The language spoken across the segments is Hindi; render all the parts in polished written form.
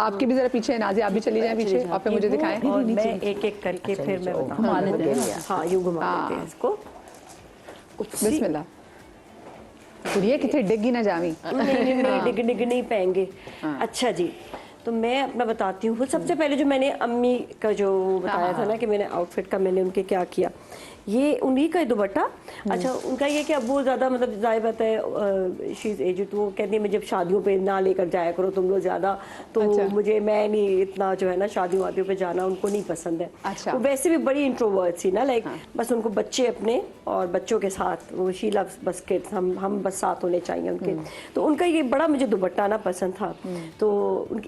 आपकी भी जरा पीछे नाज़िया, आप भी चली जाएं पीछे और फिर मुझे दिखाएं। और मैं एक एक करके फिर मैं घुमा लेते हैं। हाँ, यूं घुमा लेते हैं इसको। बिस्मिल्लाह। ये कितने डिग्गी ना जावी। नहीं डिग नहीं पाएंगे। अच्छा जी, तो मैं अपना बताती हूँ। सबसे पहले जो मैंने अम्मी का जो बताया था ना कि मैंने आउटफिट का मैंने उनके क्या किया, ये उन्हीं का दुपट्टा। अच्छा, उनका ये कि अब वो ज़्यादा मतलब जाहिर बात है शी इज़ एज्ड, तो वो कहती है मुझे शादियों पे ना लेकर जाया करो तुम लोग ज़्यादा, तो मुझे मैं नहीं इतना जो है ना शादियों वादियों पे जाना उनको नहीं पसंद है। अच्छा। वो वैसे भी बड़ी इंट्रोवर्ट थी ना, लाइक बस उनको बच्चे अपने और बच्चों के साथ, वो शी लव्स बस किड्स, हम बस साथ होने चाहिए उनके। तो उनका ये बड़ा मुझे दुपट्टा ना पसंद था। तो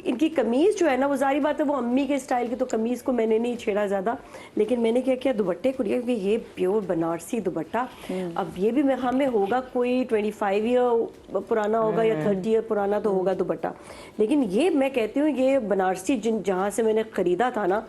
इनकी कमीज़ जो है ना, वो जाहिर बात है वो अम्मी के स्टाइल की, तो कमीज़ को मैंने नहीं छेड़ा ज़्यादा, लेकिन मैंने क्या किया दुपट्टे को लिया, क्योंकि ये प्योर बनारसी दुपट्टा। अब ये भी मैं हमें होगा कोई 25 ईयर पुराना होगा या 30 ईयर पुराना तो होगा दुपट्टा, लेकिन ये मैं कहती हूँ ये बनारसी जहाँ से मैंने ख़रीदा था ना,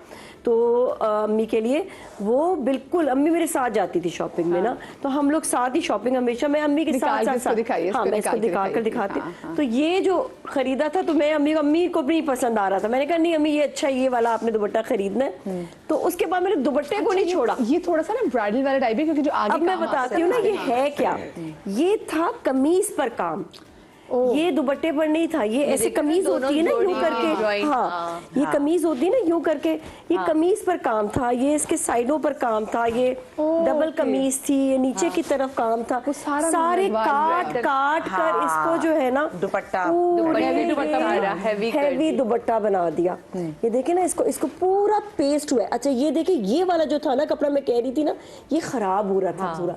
तो अम्मी के लिए वो बिल्कुल, अम्मी मेरे साथ जाती थी शॉपिंग में ना, तो हम लोग साथ ही शॉपिंग हमेशा, मैं अम्मी के साथ हाँ मैं इसको दिखा कर दिखाती। तो ये जो ख़रीदा था तो मैं अम्मी को नहीं पसंद आ रहा था, मैंने कहा नहीं अम्मी ये अच्छा ये वाला आपने दुपट्टा खरीदना है। तो उसके बाद मैंने दुपट्टे को नहीं छोड़ा। ये थोड़ा सा ना ब्राइडल वाला टाइप है, क्योंकि जो आगे अब मैं बताती हूँ ना ये है क्या, ये था कमीज पर काम, ये दुपट्टे पर नहीं था। ये ऐसे कमीज होती है ना यूं करके, हाँ ये कमीज होती है ना यूं करके, ये कमीज पर काम था, ये इसके साइडों पर काम था, ये डबल कमीज थी, ये नीचे की तरफ काम था, सारे काट कर इसको जो है ना दुपट्टा हैवी दुपट्टा बना दिया। ये देखे ना, इसको पूरा पेस्ट हुआ है। अच्छा ये देखे, ये वाला जो था ना कपड़ा, मैं कह रही थी ना ये खराब हो रहा था पूरा।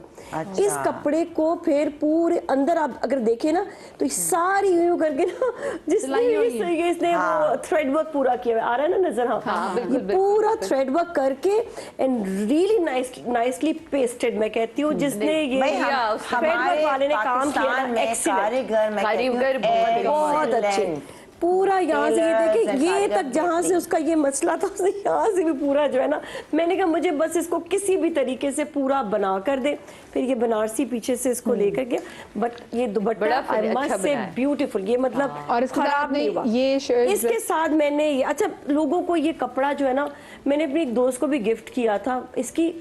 इस कपड़े को फिर पूरे अंदर आप अगर देखे ना तो सारी यूं करके ना, जिसने इसने वो थ्रेड वर्क पूरा किया आ रहा है ना नजर, हाँ ये पूरा थ्रेड वर्क करके एंड रियली नाइसली पेस्टेड, मैं कहती हूँ जिसने ये थ्रेड वर्क वाले ने काम किया ना, एक्सीलेंट, बहुत अच्छे। पूरा यहाँ से ये देखे ये तक जहाँ से उसका ये मसला था, यहाँ से भी पूरा जो है ना, मैंने कहा मुझे बस इसको किसी भी तरीके से पूरा बना कर दे। फिर ये बनारसी पीछे से इसको लेकर गया, बट ये दुपट्टा आई मस्ट से ब्यूटीफुल, ये मतलब और खराब नहीं हुआ। ये शर्ट इसके साथ मैंने ये, अच्छा लोगों को ये कपड़ा जो है ना, मैंने अपनी एक दोस्त को भी गिफ्ट किया था, इसकी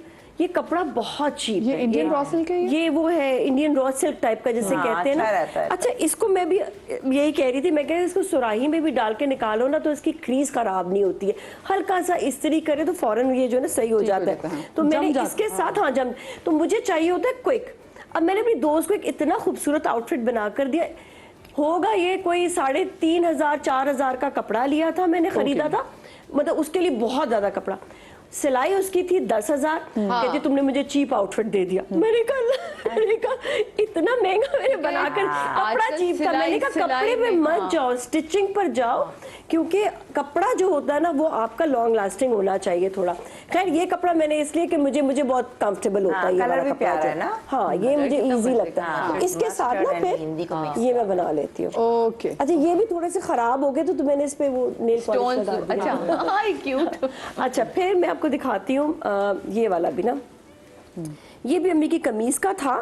ये कपड़ा बहुत चीप है। इंडियन रॉ सिल्क है, ये वो है इंडियन रॉ सिल्क टाइप का जिसे कहते हैं ना। अच्छा इसको मैं भी यही कह रही थी, मैं कह रही इसको सुराही में भी डाल के निकालो ना तो इसकी क्रीज खराब नहीं होती है, हल्का सा इस्त्री करे तो फौरन ये जो है ना सही हो जाता है। तो मैंने इसके साथ हाँ जम, तो मुझे चाहिए होता है क्विक। अब मैंने अपनी दोस्त को एक इतना खूबसूरत आउटफिट बना कर दिया, होगा ये कोई 3500 4000 का कपड़ा लिया था मैंने, खरीदा था, मतलब उसके लिए बहुत ज्यादा कपड़ा, सिलाई उसकी थी 10,000। कहती तुमने मुझे चीप आउटफिट दे दिया। मैंने कहा इतना महंगा मैंने बनाकर कपड़ा चीप था। मैंने कहा कपड़े पे मत जाओ, स्टिचिंग पर जाओ, क्योंकि कपड़ा जो होता है ना वो आपका लॉन्ग लास्टिंग होना चाहिए थोड़ा। खैर ये कपड़ा मैंने इसलिए कि मुझे बहुत कंफर्टेबल होता है, ये वाला कपड़ा जो है ना, हाँ ये मुझे इजी लगता है। तो इसके साथ ना फिर ये मैं बना लेती हूँ। ओके अच्छा, ये भी थोड़े से खराब हो गए तो मैंने इस पे वो नेल पॉलिश लगा दिया। अच्छा क्यूट। अच्छा फिर मैं आपको दिखाती हूँ ये वाला भी ना, ये भी अम्मी की कमीज का था।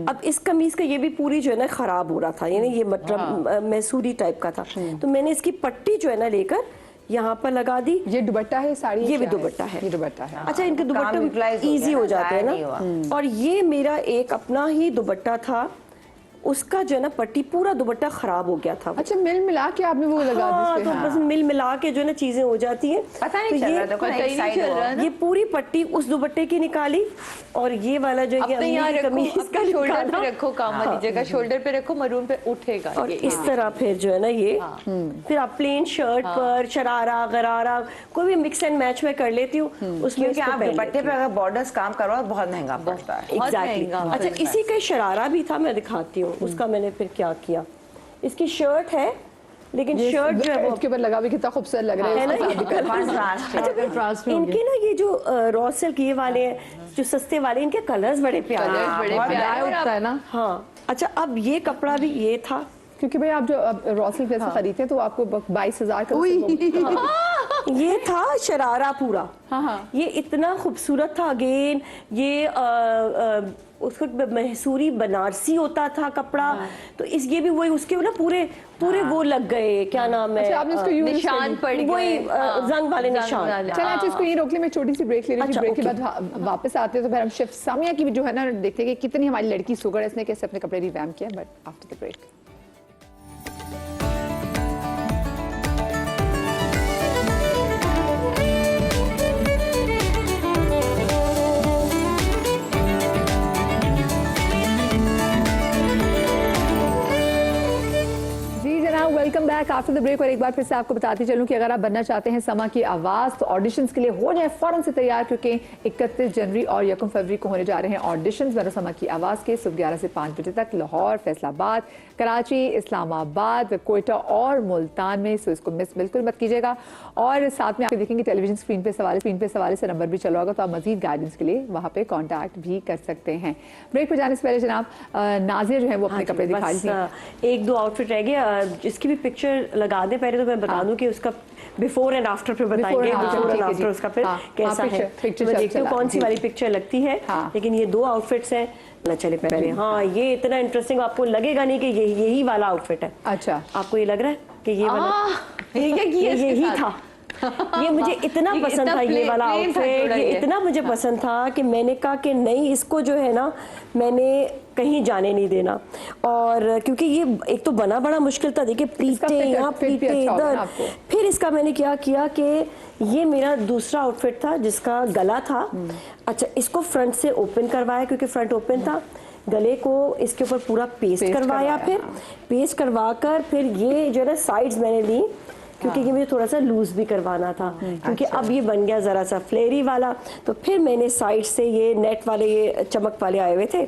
अब इस कमीज का ये भी पूरी जो है ना खराब हो रहा था, यानी ये मतलब मैसूरी टाइप का था, तो मैंने इसकी पट्टी जो है ना लेकर यहाँ पर लगा दी। ये दुपट्टा है साड़ी, ये भी दुपट्टा है, ये दुपट्टा है। अच्छा इनके दुपट्टे इजी हो जाते हैं ना। और ये मेरा एक अपना ही दुपट्टा था, उसका जो है ना पट्टी पूरा दुपट्टा खराब हो गया था। अच्छा मिल मिला के आपने वो लगा दी, तो बस मिल मिला के जो है ना चीजें हो जाती हैं, पता नहीं चल रहा, देखो एक साइड हुआ। ये पूरी पट्टी उस दुपट्टे की निकाली और ये वाला जो ये कमीज का शोल्डर पे रखो, काम वाली जगह शोल्डर पे रखो, मरून पे उठेगा। और इस तरह फिर जो है ना ये फिर आप प्लेन शर्ट पर शरारा गरारा कोई भी मिक्स एंड मैच में कर लेती हूँ उसमें। आप दुपट्टे पे अगर बॉर्डर्स काम करवाओ बहुत महंगा पड़ता है। एग्जैक्टली। अच्छा इसी का शरारा भी था, मैं दिखाती हूँ उसका मैंने फिर क्या किया। इसकी शर्ट है, लेकिन शर्ट जो है वो इसके ऊपर लगा भी कितना खूबसूरत लग रहा है ना। इनके ना ये जो रॉ सिल्क ये वाले जो सस्ते वाले, इनके कलर्स बड़े प्यारे होता है ना। हाँ अच्छा अब ये कपड़ा भी ये था, क्योंकि भाई आप जो रॉ सिल्क जैसे खरीदते हैं तो आपको 22,000 का ये था शरारा पूरा। हाँ। ये इतना खूबसूरत था। अगेन ये उसको मैसूरी बनारसी होता था कपड़ा। तो इस ये भी वही उसके ना पूरे वो लग गए, क्या नाम है, अच्छा, आपने इसको यूज निशान पड़ गए, वही जंग वाले निशान। चलो अच्छा, इसको ये रोक ले, मैं छोटी सी ब्रेक ले रही थी। ब्रेक के बाद वापस आते हैं तो फिर हम शेफ सामिया की भी जो है ना देखते हैं कि कितनी हमारी लड़की सुगर है, इसने कैसे अपने कपड़े रिवैम्प किया। But after the break. Welcome back after the break. और एक बार फिर से आपको बताती चलूं कि अगर आप बनना चाहते हैं समा की आवाज़ तो ऑडिशंस के लिए हो जाए फौरन से तैयार, क्योंकि 31 जनवरी और 1 फरवरी को होने जा रहे हैं ऑडिशंस बनो समा की आवाज़ के सुबह 11 से 5 बजे तक लाहौर, फैसलाबाद, कराची, इस्लामाबाद, कोयटा और मुल्तान में। सो इसको मिस बिल्कुल मत कीजिएगा। और साथ में आप देखेंगे टेलीविजन स्क्रीन पे सवाल से नंबर भी चला होगा, तो आप मजीद गाइडेंस के लिए वहाँ पे कॉन्टैक्ट भी कर सकते हैं। ब्रेक पर जाने से पहले जनाब नाजिया जो है वो अपने कपड़े दिखा रही थी। 1-2 आउटफिट रह गया, जिसकी भी पिक्चर लगा दे पहले तो मैं बता दूं कि उसका बिफोर एंड आफ्टर फिर बताएंगे। बिफोर एंड आफ्टर उसका फिर कैसा है। मैं देखती हूँ कौन सी वाली पिक्चर लगती है। लेकिन ये 2 आउटफिट्स हैं ना। चले पहले हाँ, ये इतना इंटरेस्टिंग, आपको लगेगा नहीं कि यही वाला आउटफिट है। अच्छा, आपको ये लग रहा है कि ये वाला यही था। ये मुझे इतना पसंद था, ये वाला आउटफिट ये इतना मुझे पसंद था कि मैंने कहा कि नहीं, इसको जो है ना मैंने कहीं जाने नहीं देना। और क्योंकि ये एक तो बना बड़ा मुश्किल था, देखिए प्लीटे यहाँ प्लीटे इधर। फिर इसका मैंने क्या किया कि ये मेरा दूसरा आउटफिट था जिसका गला था। अच्छा, इसको फ्रंट से ओपन करवाया क्योंकि फ्रंट ओपन था। गले को इसके ऊपर पूरा पेस्ट करवाया, फिर पेस्ट करवा कर फिर ये जो है ना साइड्स मैंने ली, क्योंकि ये मुझे थोड़ा सा लूज भी करवाना था, क्योंकि अच्छा। अब ये बन गया ज़रा सा फ्लेयरी वाला। तो फिर मैंने साइड से ये नेट वाले ये चमक वाले आए हुए थे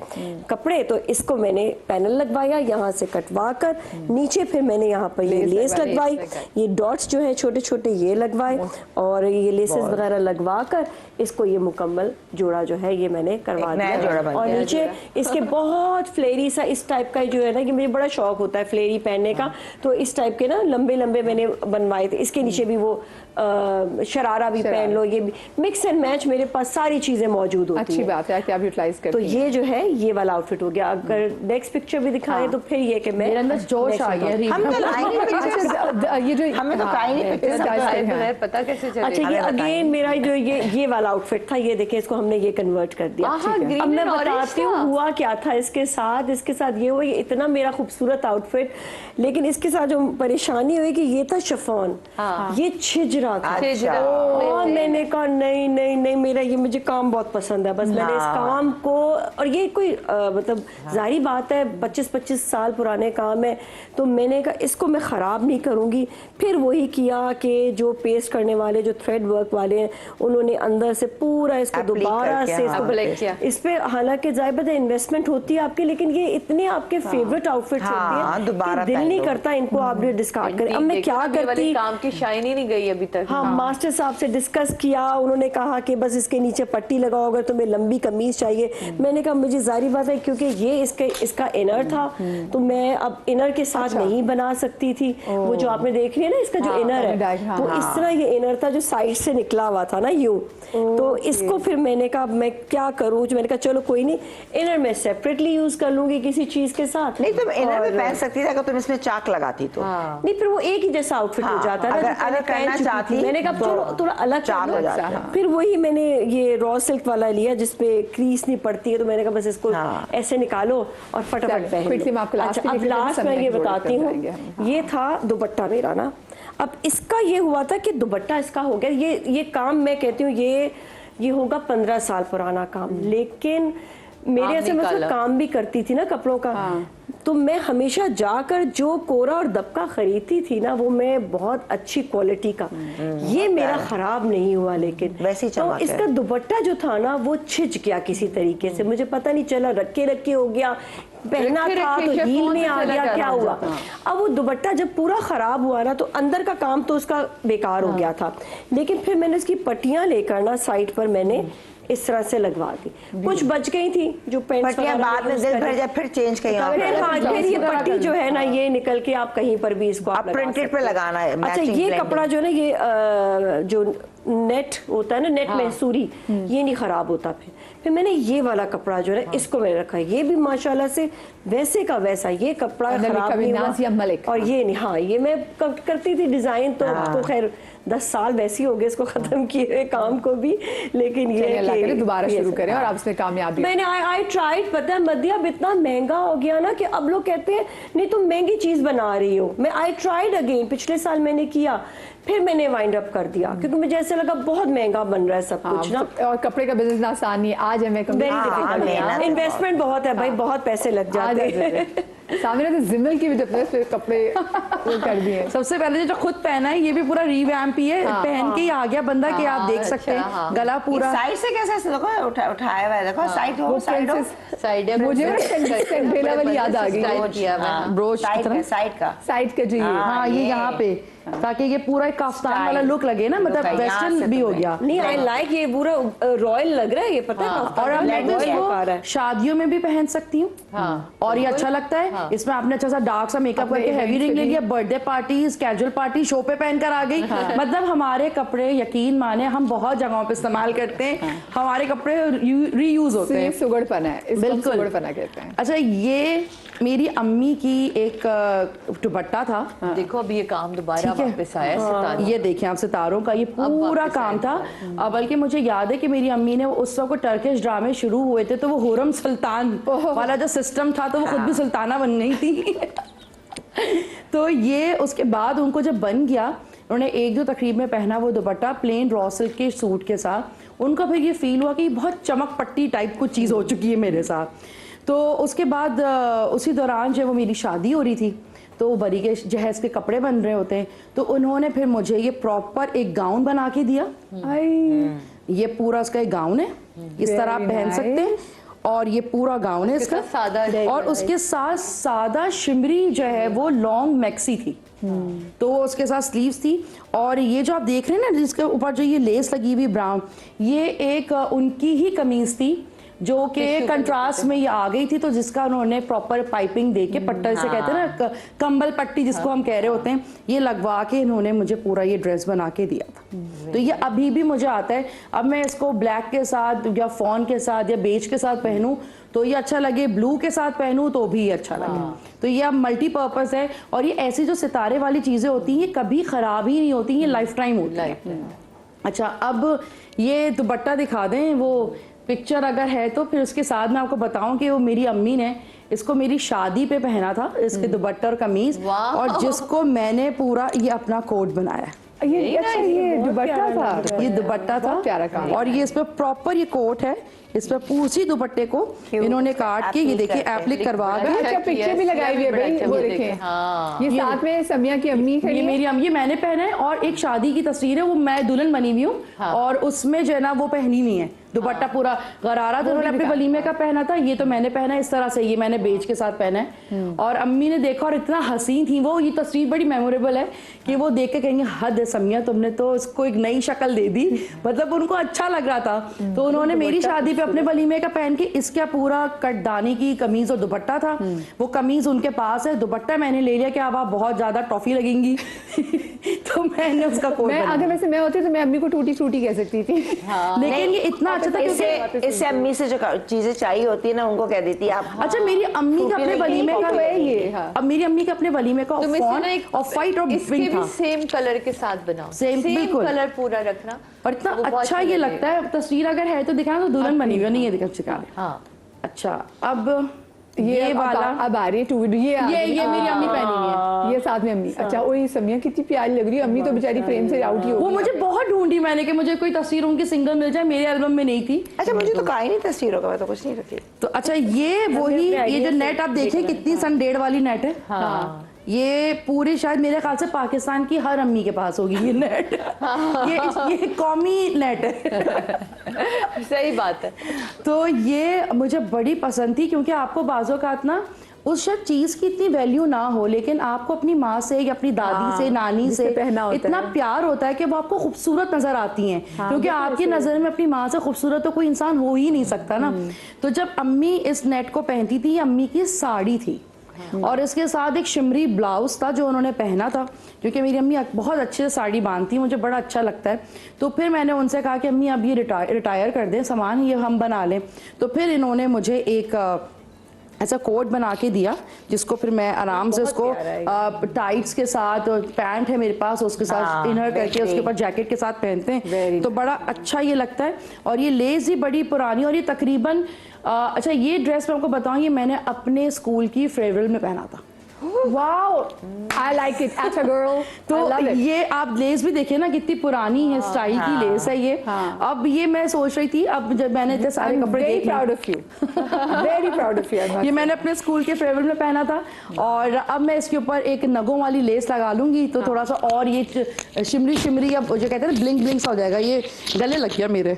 कपड़े, तो इसको मैंने पैनल लगवाया यहाँ से कटवा कर। नीचे फिर मैंने यहाँ पर ये लेस लगवाई, ये डॉट्स जो है छोटे छोटे ये लगवाए, और ये लेसेस वगैरह लगवा कर इसको ये मुकम्मल जोड़ा जो है ये मैंने करवा दिया। और नीचे इसके बहुत फ्लेयरी सा इस टाइप का जो है ना, कि मुझे बड़ा शौक होता है फ्लेयरी पहनने का, तो इस टाइप के ना लंबे लंबे मैंने बनवाए थे। इसके नीचे भी वो शरारा भी पहन लो, ये भी मिक्स एंड मैच मेरे पास सारी चीजें मौजूद होती अच्छी बात है कि आप यूटिलाइज करते हैं। तो ये जो है ये वाला आउटफिट हो गया। अगर नेक्स्ट पिक्चर भी दिखाएं तो फिर ये कि मैं मेरे अंदर जोश आ गया। हम तो ये जो हमें तो काई नहीं है, पता कैसे चलेगा। अच्छा, ये अगेन मेरा जो ये वाला आउटफिट था, ये देखें इसको हमने ये कन्वर्ट कर दिया। अब मैं बताती हूँ हुआ क्या था इसके साथ ये हुआ, ये इतना मेरा खूबसूरत आउटफिट, लेकिन इसके साथ जो परेशानी हुई कि ये था शिफॉन, ये छिज रहा था। और मैंने कहा नहीं नहीं नहीं, मेरा ये मुझे काम बहुत पसंद है, बस मैंने इस काम को, और ये कोई मतलब जाहिर बात है 25-25 साल पुराने काम है, तो मैंने कहा इसको मैं ख़राब नहीं करूँगी। फिर वही किया कि जो पेस्ट करने वाले जो थ्रेड वर्क वाले हैं उन्होंने अंदर से पूरा इसको दोबारा से इस पे, हालांकि जाहिर इन्वेस्टमेंट होती है आपकी, लेकिन ये इतने आपके फेवरेट आउटफिट्स होती है, दिल नहीं करता इनको आप डिस्कार्ड करें। अब मैं क्या करती, काम की शाइन ही नहीं गई अभी तक। हाँ, मास्टर साहब से डिस्कस किया, उन्होंने कहा कि बस इसके नीचे पट्टी लगाओ, अगर तुम्हें लंबी कमीज चाहिए। मैंने कहा मुझे जारी बात है, क्योंकि ये इसका इनर था, तो मैं अब इनर के साथ नहीं बना सकती थी। वो जो आपने देख रही है ना, इसका जो इनर है वो इस तरह ये इनर था जो साइड से निकला हुआ था ना यूं। तो इसको फिर मैंने कहा मैं क्या करूँ, मैंने कहा चलो कोई नहीं, इनर मैं सेपरेटली यूज कर लूंगी किसी चीज के साथ। नहीं, तुम इनर में पहन सकती थी अगर तुम इसमें चाक लगाती तो। नहीं, फिर वो एक ही जैसा आउटफिट हो जाता है। अगर करना चाहती, मैंने कहा चलो थोड़ा अलग चाक हो जाता है। फिर वही मैंने ये रॉ सिल्क वाला लिया जिसपे क्रीज नहीं पड़ती है, तो मैंने कहा बस इसको ऐसे निकालो और फटाफट पहन लो। अच्छा, अब लास्ट मैं ये बताती हूँ, ये था दुपट्टा मेरा ना। अब इसका ये हुआ था कि दुपट्टा इसका हो गया, ये काम मैं कहती हूँ ये होगा 15 साल पुराना काम, लेकिन मेरे ऐसे मतलब काम भी करती थी ना कपड़ों का। तो मैं हमेशा जाकर जो कोरा और दबका खरीदती थी ना, वो मैं बहुत अच्छी क्वालिटी का, ये मेरा खराब नहीं हुआ। लेकिन वैसी तो इसका दुपट्टा जो था ना वो छिज गया किसी तरीके से, मुझे पता नहीं चला, रखे हो गया, पहना था तो हील में आ गया, क्या हुआ। अब वो दुपट्टा जब पूरा खराब हुआ ना, तो अंदर का काम तो उसका बेकार हो गया था। लेकिन फिर मैंने उसकी पट्टियां लेकर ना साइड पर मैंने इस तरह से लगवा दी। कुछ बच गई थी जो पेंट्स पट्टियां बाद में दिल भर जाए फिर चेंज कहीं और फिर हाँ, फिर ये पट्टी जो है ना ये निकल के आप कहीं पर भी इसको आप प्रिंटेड पे लगाना है। अच्छा ये कपड़ा जो है ना ये जो नेट होता है ना, नेट मैसूरी, ये नहीं खराब होता। फिर मैंने ये वाला कपड़ा जो है इसको मैंने रखा है, ये भी माशाल्लाह से वैसे का वैसा, ये कपड़ा खराब नहीं हुआ। और ये नहीं, हाँ ये मैं करती थी डिजाइन तो खैर 10 साल वैसे ही हो गए इसको खत्म किए काम को भी, लेकिन ये दोबारा शुरू करें और अब इसमें कामयाबी। मैंने आई ट्राइड, पता है मध्य अब इतना महंगा हो गया ना कि अब लोग कहते हैं नहीं तुम महंगी चीज बना रही हो। मैं आई ट्राइड अगेन, पिछले साल मैंने किया, फिर मैंने वाइंड अप कर दिया क्योंकि मुझे ऐसा लगा बहुत महंगा बन रहा है सब कुछ ना। और कपड़े का बिजनेस आसान नहीं है, आज हमें इन्वेस्टमेंट बहुत है भाई, बहुत पैसे लग जाते हैं। सामने तो जिमल की भी जब कपड़े वो कर दिए। सबसे पहले जो खुद पहना है ये भी पूरा रिवैम्प ही है, पहन के ही आ गया बंदा कि आप देख सकते हैं गला पूरा साइड से कैसे देखो उठाया हुआ है, देखो साइड हो साइड है, मुझे सेंटेला वाली याद आ गई, ब्रोच साइड का जी। हाँ ये यहाँ पे, ताकि ये पूरा एक काफ्तान वाला लुक लगे ना, मतलब वेस्टर्न भी हो गया। नहीं आई लाइक, ये पूरा रॉयल लग रहा है ये, पता है। और अब मैं तो इसको शादियों में भी पहन सकती हूँ और ये अच्छा लगता है। इसमें आपने अच्छा सा डार्क सा मेकअप करके हैवी रिंग ले लिया, birthday parties, casual party, show पे पहनकर आ गई। मतलब हमारे कपड़े यकीन माने हम बहुत जगहों पे इस्तेमाल करते हैं, हमारे कपड़े रीयूज होते हैं। सुगड़पना है, बिल्कुल सुगड़पना कहते हैं। अच्छा ये मेरी अम्मी की एक दुपट्टा था, देखो अब ये काम दोबारा वापस आया सितारों। ये देखें आप सितारों का ये पूरा काम था। अब बल्कि मुझे याद है कि मेरी अम्मी ने उस वक्त टर्किश ड्रामे शुरू हुए थे तो वो हुरम सुल्तान वाला जो सिस्टम था तो वो खुद भी सुल्ताना बन गई थी। तो ये उसके बाद उनको जब बन गया, उन्होंने एक दो तकरीब में पहना वो दुपट्टा प्लेन रॉ सिल्क के सूट के साथ, उनका फिर ये फील हुआ कि बहुत चमक पट्टी टाइप कुछ चीज़ हो चुकी है मेरे साथ। तो उसके बाद उसी दौरान जब वो मेरी शादी हो रही थी तो बरी के जहेज के कपड़े बन रहे होते हैं, तो उन्होंने फिर मुझे ये प्रॉपर एक गाउन बना के दिया। ये पूरा उसका एक गाउन है, इस तरह आप पहन सकते हैं। और ये पूरा गाउन है इसका सादा, और उसके साथ सादा शिमरी जो है वो लॉन्ग मैक्सी थी, तो उसके साथ स्लीव्स थी। और ये जो आप देख रहे हैं ना जिसके ऊपर जो ये लेस लगी हुई ब्राउन, ये एक उनकी ही कमीज थी जो कि कंट्रास्ट में ये आ गई थी, तो जिसका उन्होंने प्रॉपर पाइपिंग दे के पट्टा से कहते हैं ना कंबल पट्टी जिसको हम कह रहे होते हैं, ये लगवा के इन्होंने मुझे पूरा ये ड्रेस बना के दिया था। तो ये अभी भी मुझे आता है। अब मैं इसको ब्लैक के साथ या फॉन के साथ या बेज के साथ पहनूं तो ये अच्छा लगे, ब्लू के साथ पहनूं तो भी अच्छा लगे। तो ये अब मल्टीपर्पज है। और ये ऐसी जो सितारे वाली चीजें होती हैं ये कभी खराब ही नहीं होती, ये लाइफ टाइम होती है। अच्छा अब ये दुपट्टा दिखा दें, वो पिक्चर अगर है तो फिर उसके साथ मैं आपको बताऊं कि वो मेरी अम्मी ने इसको मेरी शादी पे पहना था, इसके दुपट्टा और कमीज, और जिसको मैंने पूरा ये अपना कोट बनाया। ये दुपट्टा था, ये दुपट्टा था प्यारा काम। और ये इस पे प्रॉपर ये कोट है, इस पे पूरी दुपट्टे को इन्होंने काट के ये देखिए एप्लिक करवा के। अच्छा पिक्चर भी लगाई हुई है भाई, वो देखें। ये साथ में समिया की अम्मी खड़ी है, ये मेरी अम्मी, ये मैंने पहना है। और एक शादी की तस्वीर है, वो मैं दुल्हन बनी हुई हूँ और उसमें जो है ना वो पहनी हुई है दुपट्टा पूरा गरारा, तो उन्होंने अपने वलीमे का पहना था, ये तो मैंने पहना है इस तरह से, ये मैंने बेज के साथ पहना है। और अम्मी ने देखा और इतना हसीन थी वो, ये तस्वीर बड़ी मेमोरेबल है कि वो देख के कहेंगे हद है समिया तुमने तो इसको एक नई शक्ल दे दी, मतलब उनको अच्छा लग रहा था। तो उन्होंने मेरी शादी पे अपने वलीमे का पहन के इसका पूरा कटदानी की कमीज और दुपट्टा था, वो कमीज उनके पास है, दुपट्टा मैंने ले लिया कि अब आप बहुत ज्यादा टॉफी लगेंगी। तो मैंने उसका कोट मैं अगर वैसे मैं होती तो मैं अम्मी को टूटी टूटी कह सकती थी। लेकिन ये इतना अच्छा था क्योंकि इससे अम्मी से जो चीजें चाहिए होती है ना उनको कह देती है आप। अच्छा मेरी अम्मी का अपने वलीमे का है ये, अब मेरी अम्मी का अपने वलीमे का ऑफ वाइट और पिंक था, सेम कलर के साथ बनाओ, सेम कलर पूरा रखना। और इतना अच्छा ये लगता है, तस्वीर अगर है तो दिखाना, तो दुल्हन बनी हुई नहीं है, दिखा चिका। अच्छा अब ये वाला अब आ रही है, ये मेरी अम्मी पहनी हुई है, ये साथ में अम्मी। अच्छा वो ये समिया कितनी प्यारी लग रही है, अम्मी तो बेचारी फ्रेम से आउट ही हो गई। वो मुझे बहुत ढूंढी मैंने कि मुझे कोई तस्वीर उनकी सिंगल मिल जाए, मेरे एल्बम में नहीं थी। अच्छा मुझे तो कहीं नहीं तस्वीरों का, मैं तो कुछ नहीं रखी। तो अच्छा ये वही, ये जो नेट आप देखें कितनी सन 1.5 वाली नेट है, ये पूरी शायद मेरे ख्याल से पाकिस्तान की हर अम्मी के पास होगी ये नेट। ये कौमी नेट है। सही बात है। तो ये मुझे बड़ी पसंद थी क्योंकि आपको बाज़ औक़ात ना उस शायद चीज की इतनी वैल्यू ना हो, लेकिन आपको अपनी माँ से या अपनी दादी से, नानी से इतना प्यार होता है कि वो आपको खूबसूरत नजर आती हैं, क्योंकि आपकी नजर में अपनी माँ से खूबसूरत तो कोई इंसान हो ही नहीं सकता ना। तो जब अम्मी इस नेट को पहनती थी, अम्मी की साड़ी थी और इसके साथ एक शिमरी ब्लाउज था जो उन्होंने पहना था, क्योंकि मेरी अम्मी बहुत अच्छे से साड़ी बांधती, मुझे बड़ा अच्छा लगता है। तो फिर मैंने उनसे कहा कि अम्मी अब ये रिटायर कर दें सामान, ये हम बना लें। तो फिर इन्होंने मुझे एक ऐसा कोट बना के दिया, जिसको फिर मैं आराम से उसको टाइट्स के साथ, पैंट है मेरे पास उसके साथ इनर करके उसके ऊपर जैकेट के साथ पहनते हैं, तो बड़ा अच्छा ये लगता है। और ये लेस ही बड़ी पुरानी, और ये तकरीबन अच्छा, ये ड्रेस मैं आपको बताऊं, ये मैंने अपने स्कूल की फेयरवेल में पहना था। वाओ, आई लाइक इट, अच्छा गर्ल। तो ये आप लेस भी देखिए ना, कितनी पुरानी है, स्टाइल की लेस है ये। अब ये मैं सोच रही थी, अब जब मैंने इतने सारे कपड़े देखे, proud of you, very proud of you. ये मैंने अपने स्कूल के फेयरवेल में पहना था, और अब मैं इसके ऊपर एक नगों वाली लेस लगा लूंगी, तो थोड़ा सा और ये शिमरी शिमरी, अब जो कहते हैं ना ब्लिंक ब्लिंक सा हो जाएगा। ये गले लग गया मेरे।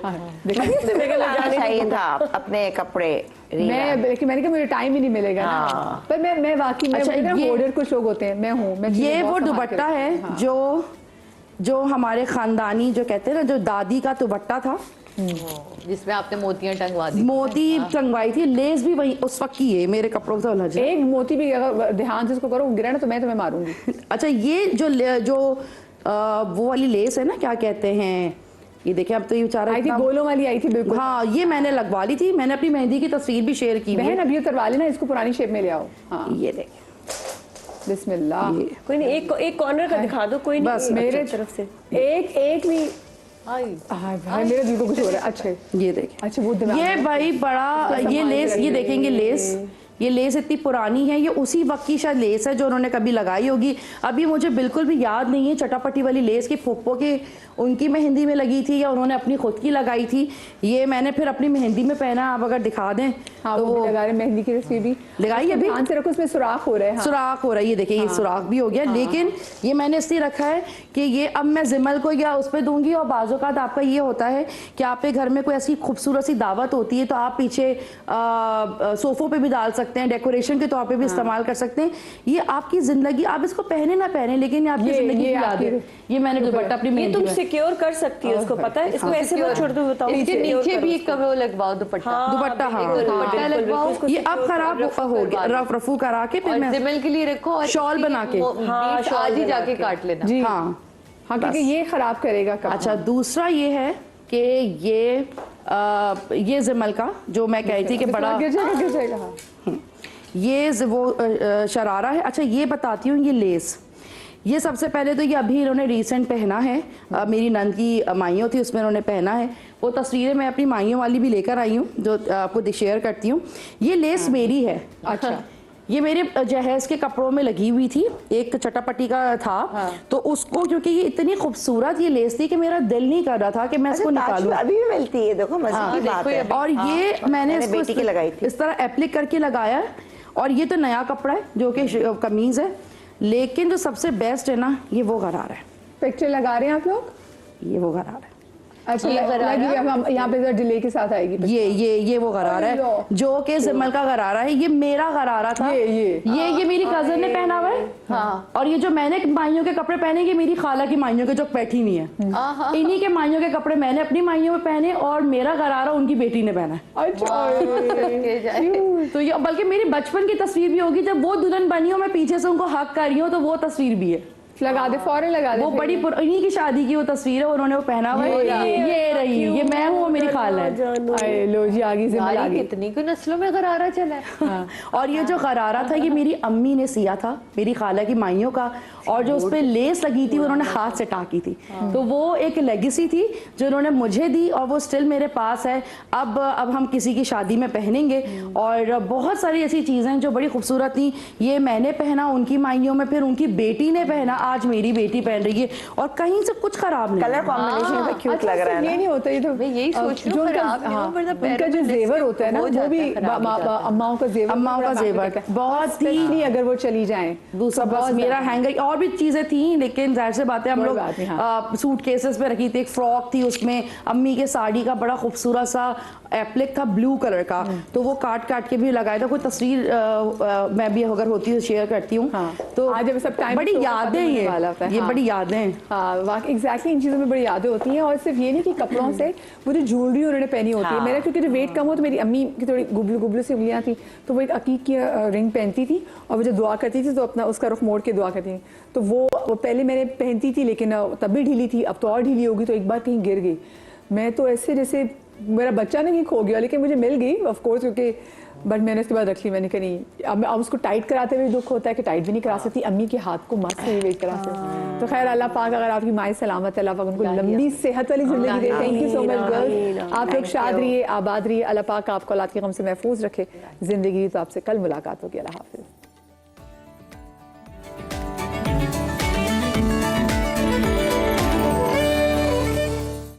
चाहिए था अपने कपड़े। मैंने कहा मुझे टाइम ही नहीं मिलेगा ना, पर मैं वाकई में होर्डर कुछ लोग होते हैं, मैं हूँ। ये वो दुपट्टा है जो हमारे खानदानी, जो कहते हैं ना, जो दादी का दुपट्टा था, जिसमें आपने मोतियां टंगवा दी, मोती टंगवाई थी, लेस भी वही उस वक्त की है, मेरे कपड़ों से अलग है। एक मोती भी अगर ध्यान से इसको करो गिरा ना तो मैं तुम्हें मारूंगी। अच्छा, ये जो वो वाली लेस है ना, क्या कहते हैं, ये देखें, अब तो ये बेचारा आई थी, गोलों वाली आई थी बिल्कुल। हाँ, ये मैंने लगवा ली थी, मैंने अपनी मेहंदी की तस्वीर भी शेयर की। बहन अब ये उतरवा लेना, इसको पुरानी शेप में ले आओ। हाँ, ये देखें, बिस्मिल्लाह। कोई नहीं, एक कॉर्नर का दिखा दो, कोई नहीं, बस मेरे तरफ से एक भी। भाई मेरे दिल को कुछ हो रहा है। अच्छा, ये देखें, अच्छा वो ये भाई बड़ा, ये लेस, ये देखेंगे लेस, ये लेस इतनी पुरानी है, ये उसी वक्त की शायद लेस है जो उन्होंने कभी लगाई होगी। अभी मुझे बिल्कुल भी याद नहीं है चटापटी वाली लेस की फुप्पो के उनकी मेहंदी में लगी थी या उन्होंने अपनी खुद की लगाई थी। ये मैंने फिर अपनी मेहंदी में पहना, आप अगर दिखा दें। हाँ, तो वो लगा रहे, मेहंदी की तस्वीर भी लगाई अभी, ध्यान से रखो, उसमें सुराख हो रहा है। सुराख हो रहा है, ये देखिए, ये सुराख भी हो गया। लेकिन ये मैंने इसलिए रखा है कि ये अब मैं जिमल को या उस पर दूंगी, और बाज़ औक़ात आपका ये होता है कि आपके घर में कोई ऐसी खूबसूरत सी दावत होती है, तो आप पीछे सोफों पे भी डाल सकते हैं, डेकोरेशन के तौर पे भी इस्तेमाल कर सकते हैं। ये आपकी जिंदगी, आप इसको पहने ना पहने, लेकिन ये आपकी जिंदगी की याद है। ये मैंने दुपट्टा अपनी ये तुम सिक्योर कर सकती है उसको, पता है, इसको ऐसे मत छोड़ दो, बताओ इसके नीचे भी एक कवर लगवाओ, दुपट्टा। दुपट्टा, हाँ, दुपट्टा लगवाओ। ये अब खराब हो गया, रफ रफू करा के फिर मैं जिमल के लिए रखो, और शॉल बना के, आज ही जाके काट लेना। जी हाँ हाँ, क्योंकि ये खराब करेगा कपड़ा। अच्छा, दूसरा ये है कि ये जिमल का जो मैं कह रही थी कि बड़ा गिर जाएगा। ये वो शरारा है। अच्छा, ये बताती हूँ, ये लेस, ये सबसे पहले तो ये अभी इन्होंने रिसेंट पहना है, मेरी नंद की माइयों थी उसमें इन्होंने पहना है। वो तस्वीरें मैं अपनी माइयों वाली भी लेकर आई हूँ, जो आपको शेयर करती हूँ। ये लेस मेरी है। अच्छा, ये मेरे जहेज के कपड़ों में लगी हुई थी, एक चटापटी का था। तो उसको, क्योंकि ये इतनी खूबसूरत ये लेस थी कि मेरा दिल नहीं कर रहा था कि मैं इसको निकालूं। अभी भी मिलती है, देखो मजे की बात है। और ये मैंने इसको बेटी की लगाई थी, इस तरह एप्लिक करके लगाया। और ये तो नया कपड़ा है जो कि कमीज है, लेकिन जो सबसे बेस्ट है ना, ये वो गरारा है। पिक्चर लगा रहे हैं आप लोग, ये वो गरारा है। अच्छा, यहाँ पे डिले के साथ आएगी। ये वो गरारा है जो कि जिमल का गरारा है। ये मेरा गरारा था। ये मेरी कजन ने पहना हुआ है। हाँ। और ये जो मैंने माइयों के कपड़े पहने, ये मेरी खाला की माइयों के जो बैठी नहीं है, इन्हीं के माइयों के कपड़े मैंने अपनी माइयों में पहने, और मेरा गरारा उनकी बेटी ने पहना है। तो ये बल्कि मेरी बचपन की तस्वीर भी होगी, जब वो दुल्हन बनी हो, मैं पीछे से उनको हक कर रही हूँ, तो वो तस्वीर भी है। लगा दे, फौरन लगा दे। वो बड़ी इन्हीं की शादी की वो तस्वीर है, उन्होंने वो पहना हुआ है। ये रही, ये मैं हूँ, मेरी खाला है। लो जी, आगे जिमल आ गई। कितनी को नस्लों में गरारा चला है। और ये जो गरारा था, ये मेरी अम्मी ने सिया था, मेरी खाला की माइयों का, और जो उस पे लेस लगी थी उन्होंने हाथ से टाकी थी। तो वो एक लेगेसी थी जो उन्होंने मुझे दी, और वो स्टिल मेरे पास है। अब हम किसी की शादी में पहनेंगे। और बहुत सारी ऐसी चीजें जो बड़ी खूबसूरत थी, ये मैंने पहना उनकी माइयों में, फिर उनकी बेटी ने पहना, आज मेरी बेटी पहन रही है, और कहीं से कुछ खराब नहीं। कलर कॉम्बिनेशन में क्यूट लग रहा है। ये नहीं होता, ये तो मैं यही सोच रही हूँ, उनका जो जेवर होता है ना, वो भी अम्माओं का जेवर, अम्माओं का जेवर बहुत ही, अगर वो चली जाए। दूसरा बस मेरा हैंगर। और भी चीजें थी, लेकिन जाहिर सी बात है हम कोई लोग बात नहीं, हाँ। सूट केसेस पे रखी थी। एक फ्रॉक थी, उसमें अम्मी के साड़ी का बड़ा खूबसूरत सा एप्लिक था ब्लू कलर का, तो वो काट काट के भी लगाया था। कोई तस्वीर मैं भी अगर होती है शेयर करती हूँ। हाँ। तो आज जब सब टाइम बड़ी तो यादें होने वाला होता है, ये हाँ। बड़ी यादें। हाँ वाकई एग्जैक्टली, इन चीज़ों में बड़ी यादें होती हैं। और सिर्फ ये नहीं कि कपड़ों से, वो जो ज्वेलरी उन्होंने पहनी होती है, मेरा क्योंकि जो वेट कम हो तो मेरी अम्मी की थोड़ी गुबलू गुबलू सी उंगलियाँ थी, तो वो एक अकीक की रिंग पहनती थी और वो जो दुआ करती थी तो अपना उसका रुख मोड़ के दुआ करती थी। तो वो पहले मैंने पहनती थी, लेकिन तब भी ढीली थी, अब तो और ढीली होगी। तो एक बार कहीं गिर गई, मैं तो ऐसे जैसे मेरा बच्चा नहीं खो गया, लेकिन मुझे मिल गई ऑफ कोर्स, क्योंकि बट मैंने उसके बाद रख ली। मैंने कहा नहीं, अब उसको टाइट कराते हुए दुख होता है कि टाइट भी नहीं करा सकती, अम्मी के हाथ को मस्त नहीं वेट करा सकती। तो खैर अल्लाह पाक अगर आपकी माए सलामत है, अल्लाह पाक उनको लंबी सेहत वाली जिंदगी दे। Thank you so much girls, आप लोग शाद रहिए, आबाद रहिए, अल्लाह पाक आपको औलाद के गम से महफूज रखे। जिंदगी तो आपसे कल मुलाकात होगी। अल्लाह हाफिज।